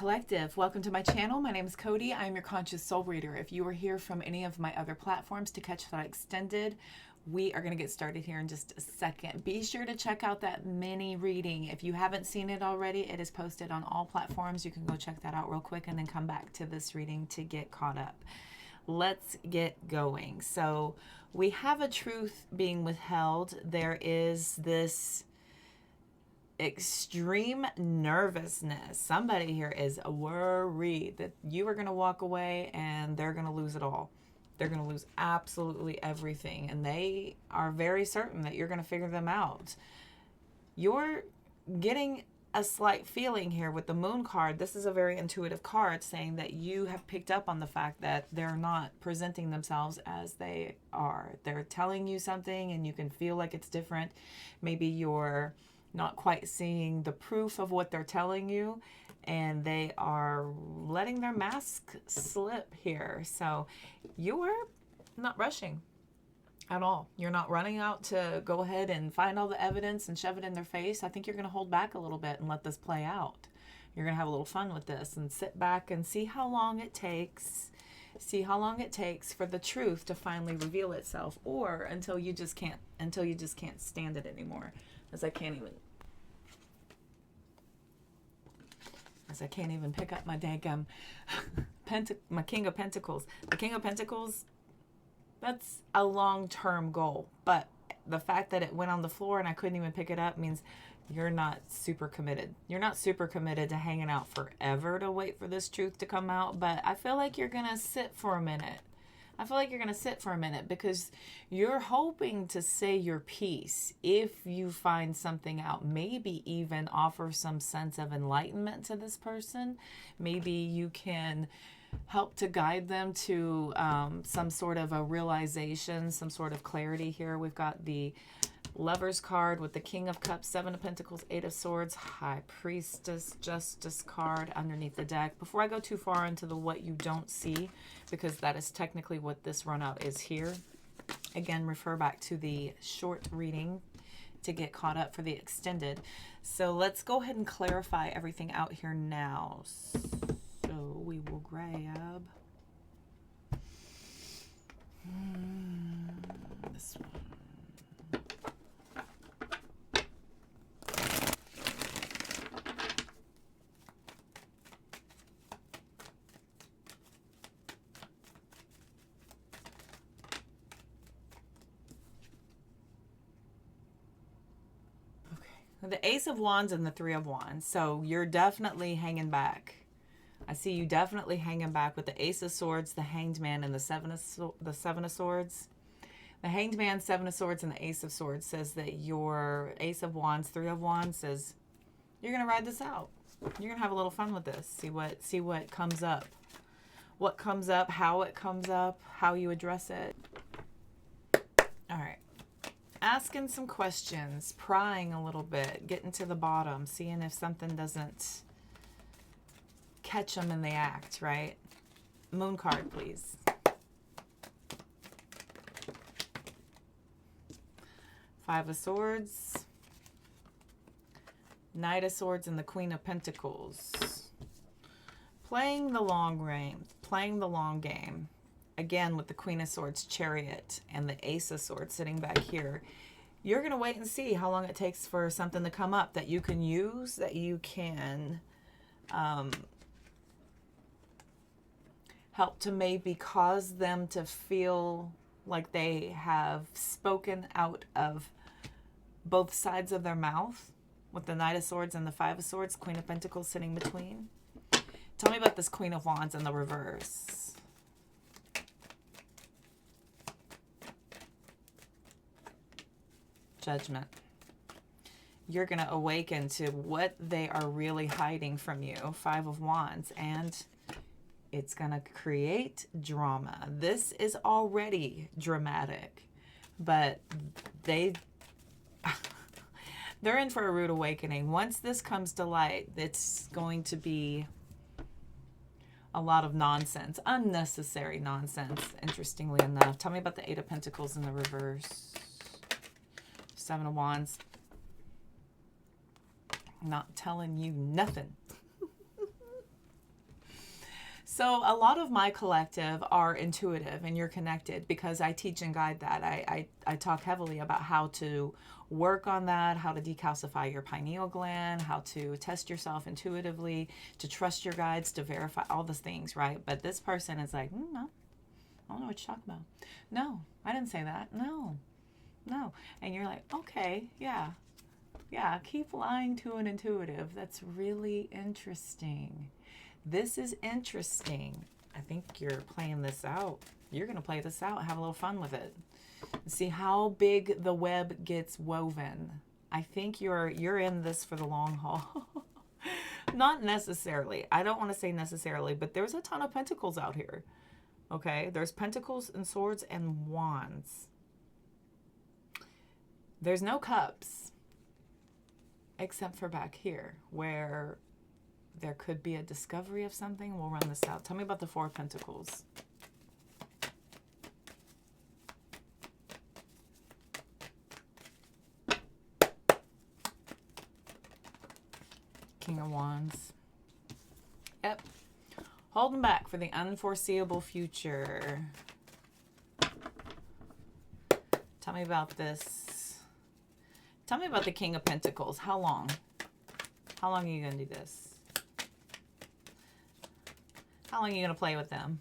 Collective. Welcome to my channel. My name is Cody. I am your conscious soul reader. If you are here from any of my other platforms to catch that extended, we are going to get started here in just a second. Be sure to check out that mini reading. If you haven't seen it already, it is posted on all platforms. You can go check that out real quick and then come back to this reading to get caught up. Let's get going. So we have a truth being withheld. There is this extreme nervousness. Somebody here is worried that you are going to walk away and they're going to lose it all. They're going to lose absolutely everything. And they are very certain that you're going to figure them out. You're getting a slight feeling here with the moon card. This is a very intuitive card saying that you have picked up on the fact that they're not presenting themselves as they are. They're telling you something and you can feel like it's different. Maybe you're not quite seeing the proof of what they're telling you, and they are letting their mask slip here. So you're not rushing at all. You're not running out to go ahead and find all the evidence and shove it in their face. I think you're going to hold back a little bit and let this play out. You're going to have a little fun with this and sit back and see how long it takes. See how long it takes for the truth to finally reveal itself, or until you just can't stand it anymore. As I can't even pick up my daggum my King of Pentacles. The King of Pentacles, that's a long-term goal, but the fact that it went on the floor and I couldn't even pick it up means you're not super committed. You're not super committed to hanging out forever to wait for this truth to come out, but I feel like you're gonna sit for a minute. Because you're hoping to say your piece if you find something out. Maybe even offer some sense of enlightenment to this person. Maybe you can help to guide them to some sort of a realization, some sort of clarity here. We've got the Lover's card with the King of Cups, Seven of Pentacles, Eight of Swords, High Priestess, Justice card underneath the deck. Before I go too far into the what you don't see, because that is technically what this run out is here. Again, refer back to the short reading to get caught up for the extended. So let's go ahead and clarify everything out here now. So we will grab this one. The Ace of Wands and the Three of Wands. So you're definitely hanging back. I see you definitely hanging back with the Ace of Swords, the Hanged Man, and the Seven of Swords. The Hanged Man, Seven of Swords, and the Ace of Swords says that your Ace of Wands, Three of Wands says you're gonna ride this out. You're gonna have a little fun with this. See what comes up. What comes up, how it comes up, how you address it. All right. Asking some questions, prying a little bit, getting to the bottom, seeing if something doesn't catch them in the act, right? Moon card, please. Five of Swords, Knight of Swords, and the Queen of Pentacles. Playing the long game, playing the long game. Again, with the Queen of Swords, Chariot, and the Ace of Swords sitting back here. You're going to wait and see how long it takes for something to come up that you can use, that you can help to maybe cause them to feel like they have spoken out of both sides of their mouth, with the Knight of Swords and the Five of Swords, Queen of Pentacles sitting between. Tell me about this Queen of Wands in the reverse. Judgment. You're going to awaken to what they are really hiding from you. Five of Wands. And it's going to create drama. This is already dramatic. But they're in for a rude awakening. Once this comes to light, it's going to be a lot of nonsense. Unnecessary nonsense, interestingly enough. Tell me about the Eight of Pentacles in the reverse. Seven of Wands. Not telling you nothing. So a lot of my collective are intuitive, and you're connected because I teach and guide that. I talk heavily about how to work on that, how to decalcify your pineal gland, how to test yourself intuitively, to trust your guides, to verify all those things, right? But this person is like, no, I don't know what you're talking about. No, I didn't say that. No. And you're like, okay, yeah, keep lying to an intuitive. That's really interesting. This is interesting. I think you're playing this out. You're going to play this out, have a little fun with it. See how big the web gets woven. I think you're in this for the long haul. Not necessarily. I don't want to say necessarily, but there's a ton of pentacles out here. Okay? There's pentacles and swords and wands. There's no cups. Except for back here, where there could be a discovery of something. We'll run this out. Tell me about the Four of Pentacles. King of Wands. Yep. Holding back for the unforeseeable future. Tell me about this. Tell me about the King of Pentacles. How long? How long are you going to do this? How long are you going to play with them?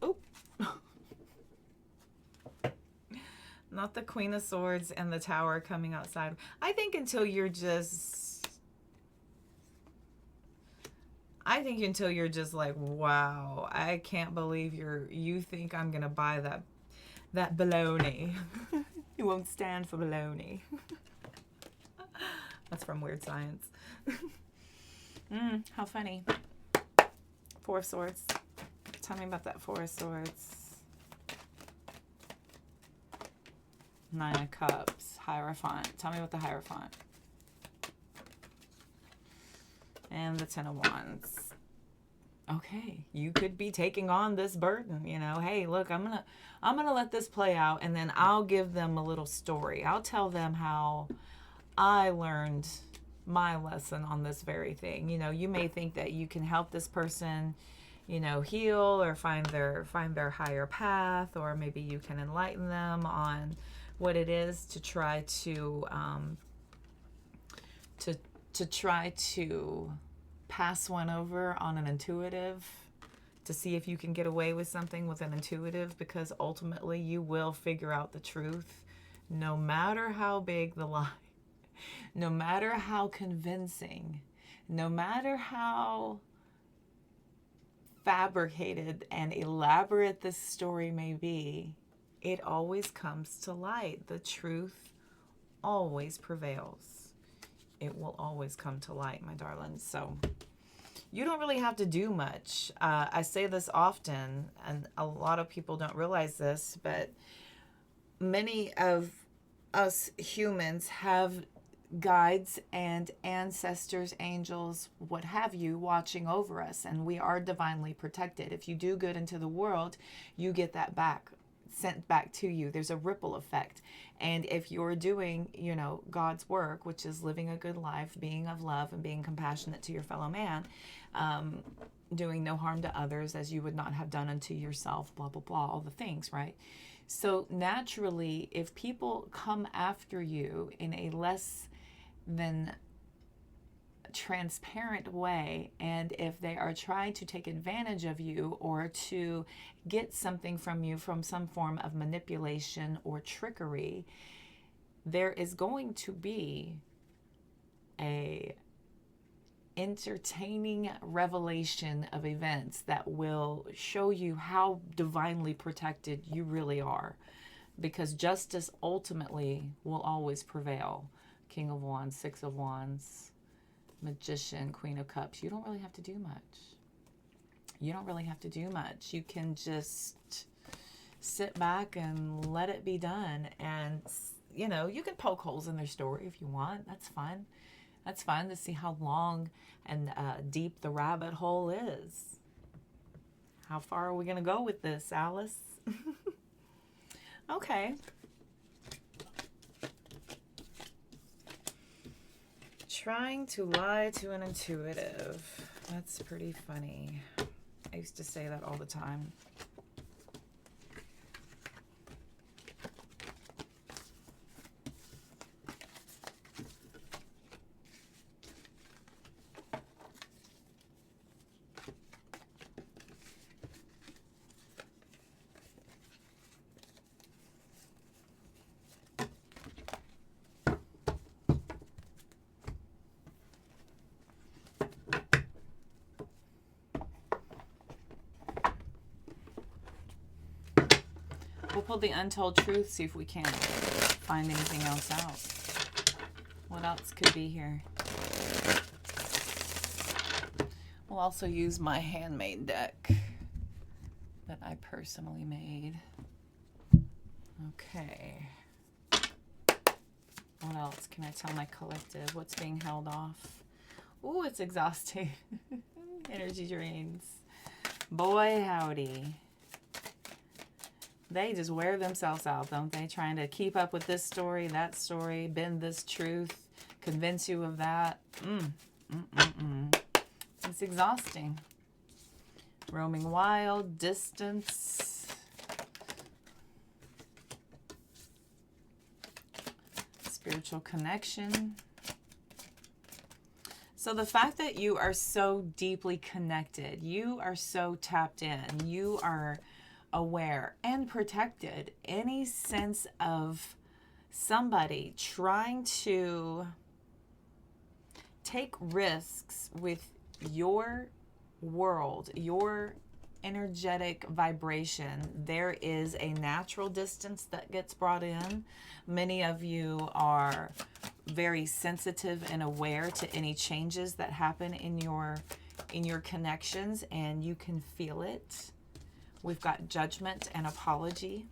Oop. Not the Queen of Swords and the Tower coming outside. I think until you're just like, wow, I can't believe you think I'm going to buy that baloney. You won't stand for baloney. That's from Weird Science. How funny. Four of Swords. Tell me about that Four of Swords. Nine of Cups. Hierophant. Tell me about the Hierophant. And the Ten of Wands. Okay, you could be taking on this burden, you know. Hey, look, I'm gonna let this play out, and then I'll give them a little story. I'll tell them how I learned my lesson on this very thing. You know, you may think that you can help this person, you know, heal or find their higher path, or maybe you can enlighten them on what it is to try to try to pass one over on an intuitive, to see if you can get away with something with an intuitive, because ultimately you will figure out the truth, no matter how big the lie, no matter how convincing, no matter how fabricated and elaborate this story may be. It always comes to light. The truth always prevails. It will always come to light, my darlings. So you don't really have to do much. I say this often, and a lot of people don't realize this, but many of us humans have guides and ancestors, angels, what have you, watching over us, and we are divinely protected. If you do good into the world, you get that back, sent back to you. There's a ripple effect. And if you're doing, you know, God's work, which is living a good life, being of love and being compassionate to your fellow man, doing no harm to others as you would not have done unto yourself, blah, blah, blah, all the things, right? So naturally, if people come after you in a less than transparent way, and if they are trying to take advantage of you or to get something from you from some form of manipulation or trickery, there is going to be a entertaining revelation of events that will show you how divinely protected you really are, because justice ultimately will always prevail. King of Wands, Six of Wands, Magician, Queen of Cups. You don't really have to do much. You don't really have to do much. You can just sit back and let it be done. And, you know, you can poke holes in their story if you want. That's fun. That's fun to see how long and deep the rabbit hole is. How far are we going to go with this, Alice? Okay. Trying to lie to an intuitive. That's pretty funny. I used to say that all the time. We'll pull the untold truth, see if we can find anything else out. What else could be here? We'll also use my handmade deck that I personally made. Okay. What else can I tell my collective? What's being held off? Ooh, it's exhausting. Energy drains. Boy, howdy. They just wear themselves out, don't they? Trying to keep up with this story, that story, bend this truth, convince you of that. It's exhausting. Roaming wild, distance. Spiritual connection. So the fact that you are so deeply connected, you are so tapped in, you are aware and protected, any sense of somebody trying to take risks with your world, your energetic vibration, there is a natural distance that gets brought in. Many of you are very sensitive and aware to any changes that happen in your connections, and you can feel it. We've got judgment and apology.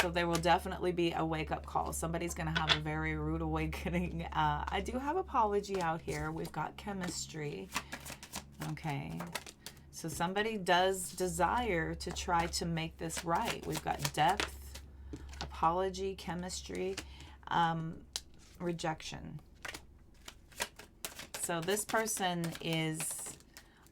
So there will definitely be a wake-up call. Somebody's going to have a very rude awakening. I do have apology out here. We've got chemistry. Okay. So somebody does desire to try to make this right. We've got depth, apology, chemistry, rejection. So this person is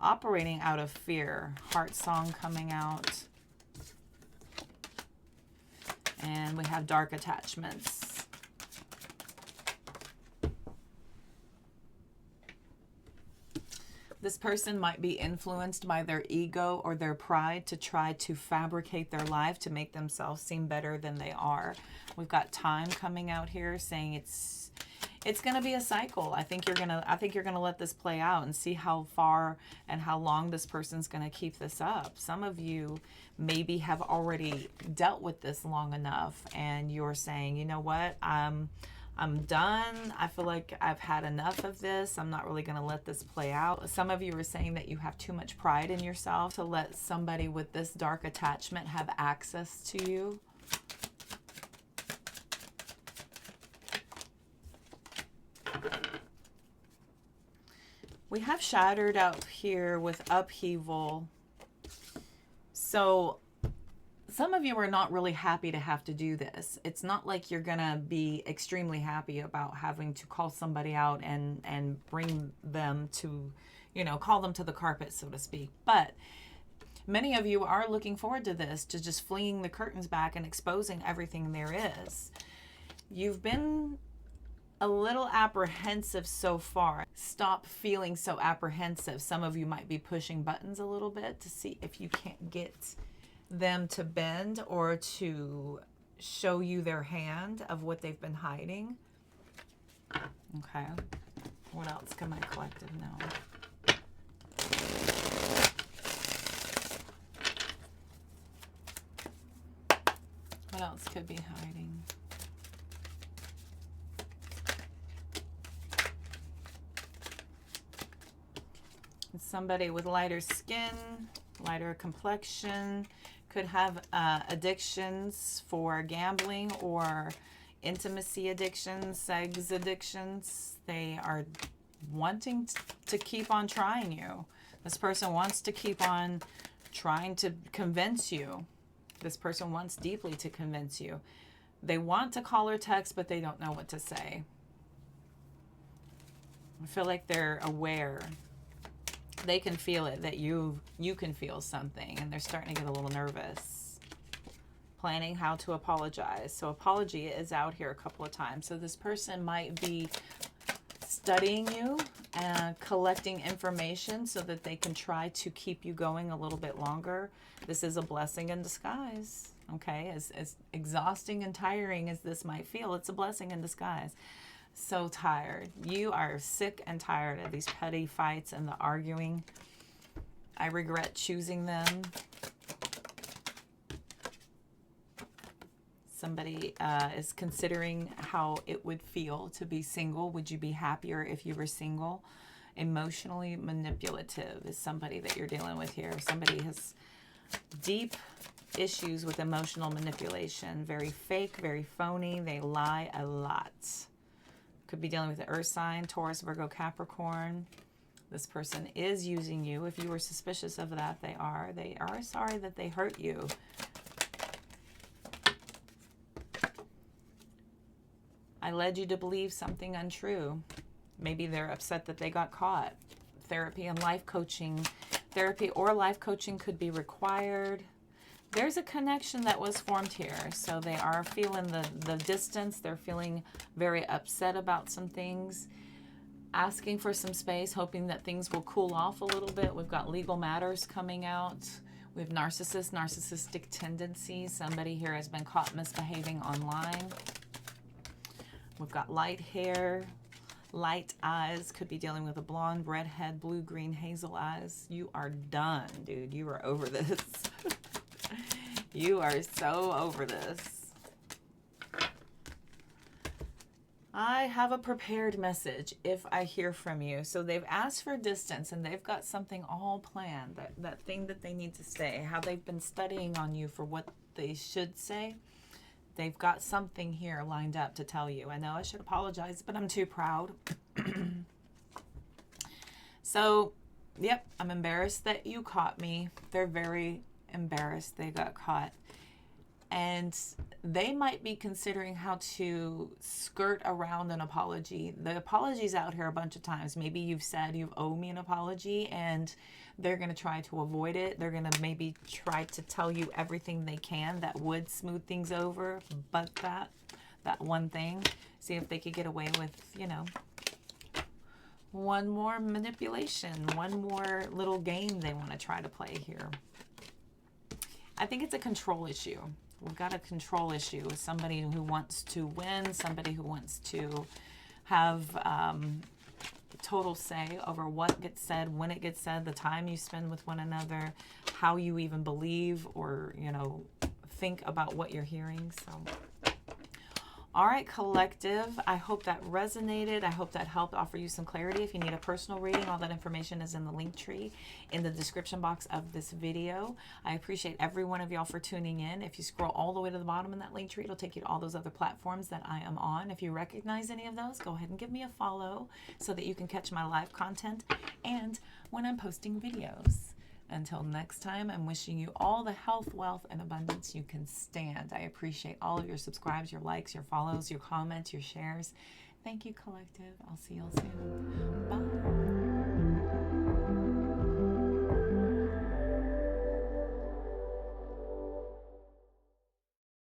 operating out of fear. Heart song coming out. And we have dark attachments. This person might be influenced by their ego or their pride to try to fabricate their life to make themselves seem better than they are. We've got time coming out here saying it's going to be a cycle. I think you're going to let this play out and see how far and how long this person's going to keep this up. Some of you maybe have already dealt with this long enough and you're saying, you know what, I'm done. I feel like I've had enough of this. I'm not really going to let this play out. Some of you are saying that you have too much pride in yourself to let somebody with this dark attachment have access to you. We have shattered out here with upheaval. So some of you are not really happy to have to do this. It's not like you're going to be extremely happy about having to call somebody out and bring them to, call them to the carpet, so to speak. But many of you are looking forward to this, to just flinging the curtains back and exposing everything there is. You've been a little apprehensive so far. Stop feeling so apprehensive. Some of you might be pushing buttons a little bit to see if you can't get them to bend or to show you their hand of what they've been hiding. Okay. What else can my collective know? What else could be hiding? Somebody with lighter skin, lighter complexion, could have addictions for gambling or intimacy addictions, sex addictions. They are wanting to keep on trying you. This person wants to keep on trying to convince you. This person wants deeply to convince you. They want to call or text, but they don't know what to say. I feel like they're aware. They can feel it, that you can feel something, and they're starting to get a little nervous. Planning how to apologize. So apology is out here a couple of times. So this person might be studying you and collecting information so that they can try to keep you going a little bit longer. This is a blessing in disguise. Okay, as exhausting and tiring as this might feel, it's a blessing in disguise. So tired. You are sick and tired of these petty fights and the arguing. I regret choosing them. Somebody is considering how it would feel to be single. Would you be happier if you were single? Emotionally manipulative is somebody that you're dealing with here. Somebody has deep issues with emotional manipulation. Very fake, very phony. They lie a lot. Could be dealing with the earth sign, Taurus, Virgo, Capricorn. This person is using you. If you were suspicious of that, they are. They are sorry that they hurt you. I led you to believe something untrue. Maybe they're upset that they got caught. Therapy and life coaching. Therapy or life coaching could be required. There's a connection that was formed here. So they are feeling the distance. They're feeling very upset about some things. Asking for some space, hoping that things will cool off a little bit. We've got legal matters coming out. We have narcissistic tendencies. Somebody here has been caught misbehaving online. We've got light hair, light eyes. Could be dealing with a blonde, redhead, blue, green, hazel eyes. You are done, dude. You are over this. You are so over this. I have a prepared message if I hear from you. So they've asked for distance and they've got something all planned. That thing that they need to say. How they've been studying on you for what they should say. They've got something here lined up to tell you. I know I should apologize, but I'm too proud. So, yep, I'm embarrassed that you caught me. They're very embarrassed they got caught. And they might be considering how to skirt around an apology. The apology's out here a bunch of times. Maybe you've said you owe me an apology and they're going to try to avoid it. They're going to maybe try to tell you everything they can that would smooth things over, but that one thing. See if they could get away with, you know, one more manipulation, one more little game they want to try to play here. I think it's a control issue. We've got a control issue with somebody who wants to win, somebody who wants to have total say over what gets said, when it gets said, the time you spend with one another, how you even believe or, you know, think about what you're hearing. So, all right, collective, I hope that resonated. I hope that helped offer you some clarity. If you need a personal reading, all that information is in the link tree in the description box of this video. I appreciate every one of y'all for tuning in. If you scroll all the way to the bottom in that link tree, it'll take you to all those other platforms that I am on. If you recognize any of those, go ahead and give me a follow so that you can catch my live content and when I'm posting videos. Until next time, I'm wishing you all the health, wealth, and abundance you can stand. I appreciate all of your subscribes, your likes, your follows, your comments, your shares. Thank you, collective. I'll see y'all soon. Bye.